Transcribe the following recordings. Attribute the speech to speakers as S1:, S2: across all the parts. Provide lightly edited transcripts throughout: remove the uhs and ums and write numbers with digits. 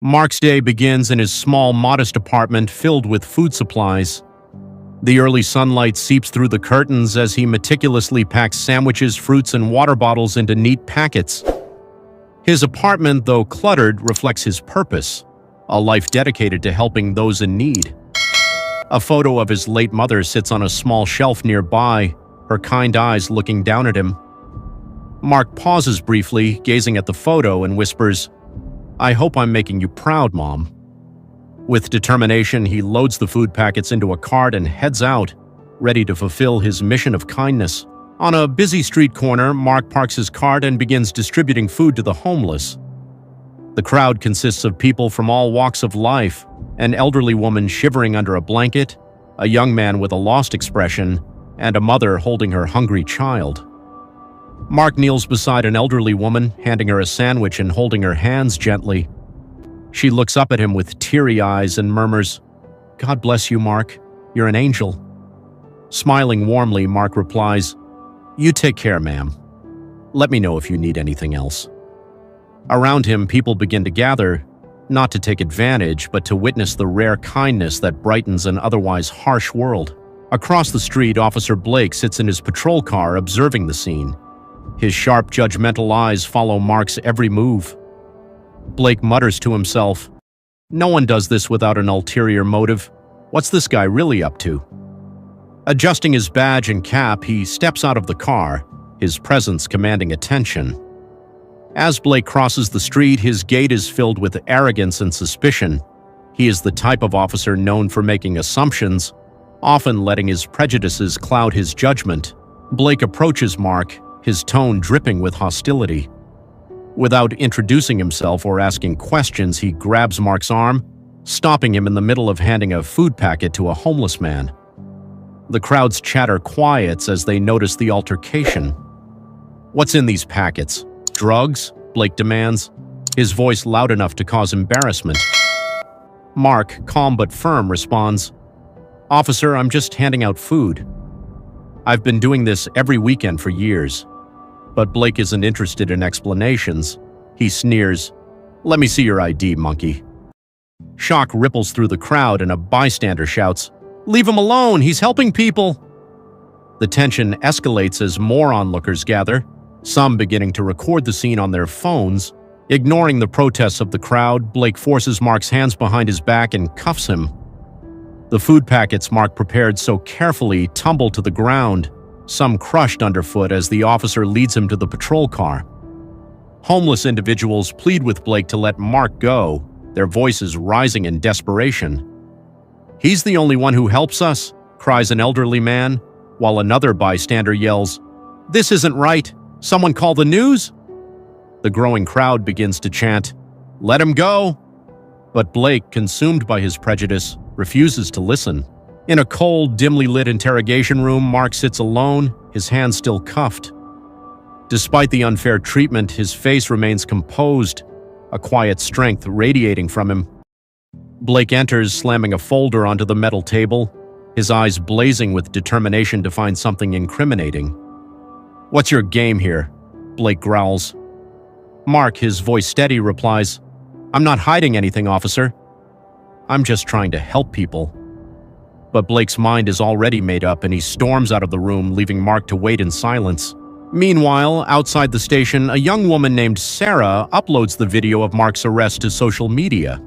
S1: Mark's day begins in his small, modest apartment filled with food supplies. The early sunlight seeps through the curtains as he meticulously packs sandwiches, fruits, and water bottles into neat packets. His apartment, though cluttered, reflects his purpose, a life dedicated to helping those in need. A photo of his late mother sits on a small shelf nearby, her kind eyes looking down at him. Mark pauses briefly, gazing at the photo, and whispers, "I hope I'm making you proud, Mom." With determination, he loads the food packets into a cart and heads out, ready to fulfill his mission of kindness. On a busy street corner, Mark parks his cart and begins distributing food to the homeless. The crowd consists of people from all walks of life, an elderly woman shivering under a blanket, a young man with a lost expression, and a mother holding her hungry child. Mark kneels beside an elderly woman, handing her a sandwich and holding her hands gently. She looks up at him with teary eyes and murmurs, "God bless you, Mark. You're an angel." Smiling warmly, Mark replies, "You take care, ma'am. Let me know if you need anything else." Around him, people begin to gather, not to take advantage, but to witness the rare kindness that brightens an otherwise harsh world. Across the street, Officer Blake sits in his patrol car observing the scene. His sharp, judgmental eyes follow Mark's every move. Blake mutters to himself, "No one does this without an ulterior motive. What's this guy really up to?" Adjusting his badge and cap, he steps out of the car, his presence commanding attention. As Blake crosses the street, his gait is filled with arrogance and suspicion. He is the type of officer known for making assumptions, often letting his prejudices cloud his judgment. Blake approaches Mark, his tone dripping with hostility. Without introducing himself or asking questions, he grabs Mark's arm, stopping him in the middle of handing a food packet to a homeless man. The crowd's chatter quiets as they notice the altercation. "What's in these packets? Drugs?" Blake demands, his voice loud enough to cause embarrassment. Mark, calm but firm, responds, "Officer, I'm just handing out food. I've been doing this every weekend for years." But Blake isn't interested in explanations. He sneers, "Let me see your ID, monkey." Shock ripples through the crowd and a bystander shouts, "Leave him alone, he's helping people!" The tension escalates as more onlookers gather, some beginning to record the scene on their phones. Ignoring the protests of the crowd, Blake forces Mark's hands behind his back and cuffs him. The food packets Mark prepared so carefully tumble to the ground, some crushed underfoot as the officer leads him to the patrol car. Homeless individuals plead with Blake to let Mark go, their voices rising in desperation. "He's the only one who helps us," cries an elderly man, while another bystander yells, "This isn't right! Someone call the news!" The growing crowd begins to chant, "Let him go!" But Blake, consumed by his prejudice, refuses to listen. In a cold, dimly lit interrogation room, Mark sits alone, his hands still cuffed. Despite the unfair treatment, his face remains composed, a quiet strength radiating from him. Blake enters, slamming a folder onto the metal table, his eyes blazing with determination to find something incriminating. "What's your game here?" Blake growls. Mark, his voice steady, replies, "I'm not hiding anything, officer. I'm just trying to help people." But Blake's mind is already made up and he storms out of the room, leaving Mark to wait in silence. Meanwhile, outside the station, a young woman named Sarah uploads the video of Mark's arrest to social media.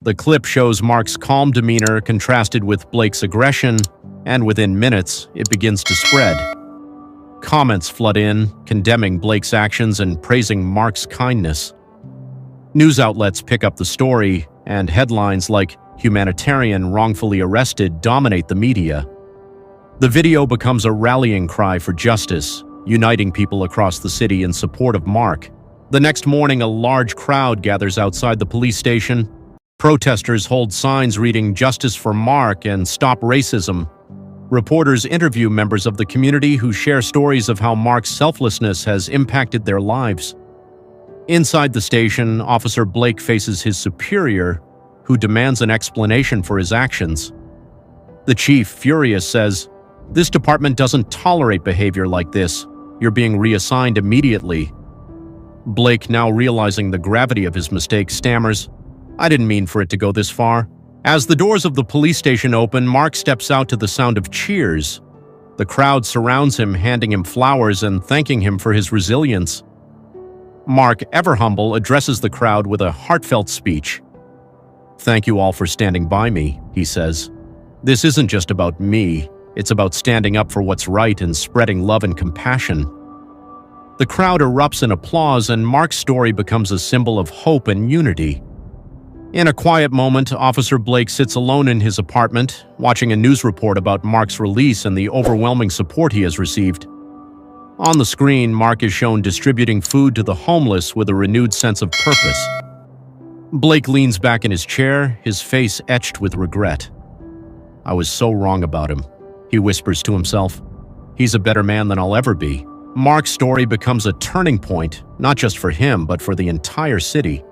S1: The clip shows Mark's calm demeanor contrasted with Blake's aggression, and within minutes, it begins to spread. Comments flood in, condemning Blake's actions and praising Mark's kindness. News outlets pick up the story, and headlines like "Humanitarian wrongfully arrested" dominate the media. The video becomes a rallying cry for justice, uniting people across the city in support of Mark. The next morning, a large crowd gathers outside the police station. Protesters hold signs reading "Justice for Mark" and "Stop Racism." Reporters interview members of the community who share stories of how Mark's selflessness has impacted their lives. Inside the station, Officer Blake faces his superior, who demands an explanation for his actions. The chief, furious, says, "This department doesn't tolerate behavior like this. You're being reassigned immediately." Blake, now realizing the gravity of his mistake, stammers, I didn't mean for it to go this far. As the doors of the police station open, Mark steps out to the sound of cheers. The crowd surrounds him, handing him flowers and thanking him for his resilience. Mark, ever humble, addresses the crowd with a heartfelt speech. "Thank you all for standing by me," he says. "This isn't just about me. It's about standing up for what's right and spreading love and compassion." The crowd erupts in applause, and Mark's story becomes a symbol of hope and unity. In a quiet moment, Officer Blake sits alone in his apartment, watching a news report about Mark's release and the overwhelming support he has received. On the screen, Mark is shown distributing food to the homeless with a renewed sense of purpose. Blake leans back in his chair, his face etched with regret. "I was so wrong about him," he whispers to himself. "He's a better man than I'll ever be." Mark's story becomes a turning point, not just for him, but for the entire city.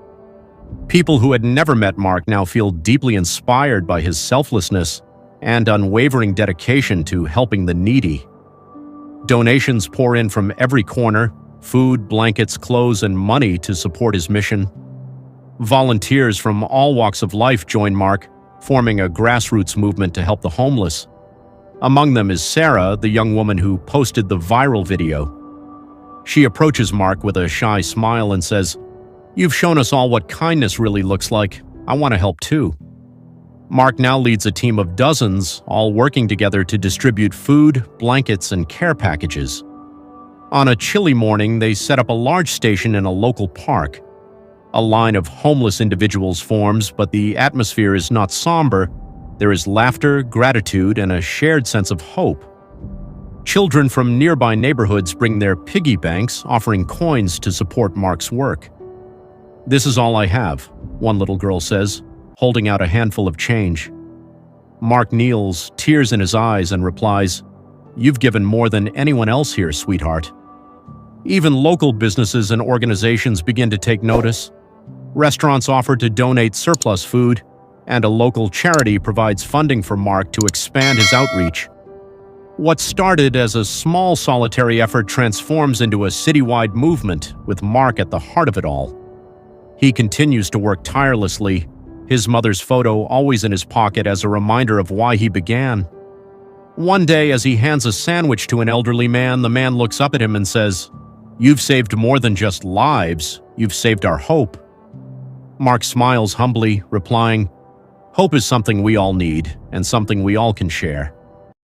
S1: People who had never met Mark now feel deeply inspired by his selflessness and unwavering dedication to helping the needy. Donations pour in from every corner, food, blankets, clothes, and money to support his mission. Volunteers from all walks of life join Mark, forming a grassroots movement to help the homeless. Among them is Sarah, the young woman who posted the viral video. She approaches Mark with a shy smile and says, "You've shown us all what kindness really looks like. I want to help too." Mark now leads a team of dozens, all working together to distribute food, blankets, and care packages. On a chilly morning, they set up a large station in a local park. A line of homeless individuals forms, but the atmosphere is not somber. There is laughter, gratitude, and a shared sense of hope. Children from nearby neighborhoods bring their piggy banks, offering coins to support Mark's work. "This is all I have," one little girl says, holding out a handful of change. Mark kneels, tears in his eyes, and replies, "You've given more than anyone else here, sweetheart." Even local businesses and organizations begin to take notice. Restaurants offer to donate surplus food, and a local charity provides funding for Mark to expand his outreach. What started as a small solitary effort transforms into a citywide movement, with Mark at the heart of it all. He continues to work tirelessly, his mother's photo always in his pocket as a reminder of why he began. One day, as he hands a sandwich to an elderly man, the man looks up at him and says, "You've saved more than just lives, you've saved our hope." Mark smiles humbly, replying, "Hope is something we all need, and something we all can share."